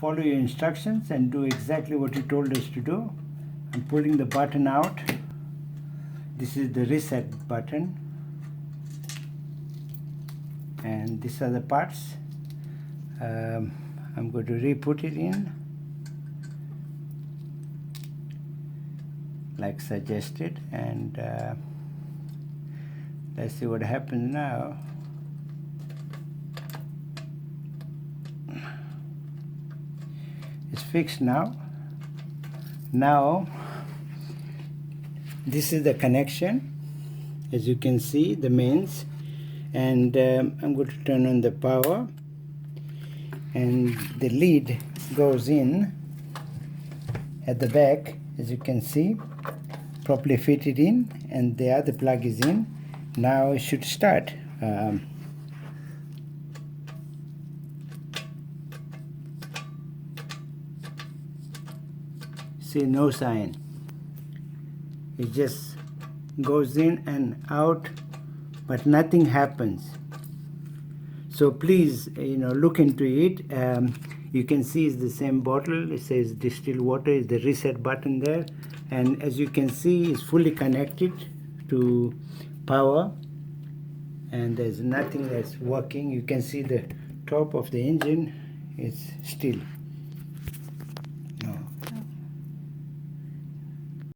follow your instructions and do exactly what you told us to do. I'm pulling the button out. This is the reset button, and these are the parts. I'm going to re-put it in like suggested, and let's see what happens now. It's fixed now. Now this is the connection, as you can see, the mains, and I'm going to turn on the power, and the lead goes in at the back, as you can see, properly fitted in, and the other plug is in. Now it should start. See, no sign. It just goes in and out, but nothing happens. So please, look into it. You can see it's the same bottle. It says distilled water. Is the reset button there, and as you can see, it's fully connected to power, and there's nothing that's working. You can see the top of the engine is still.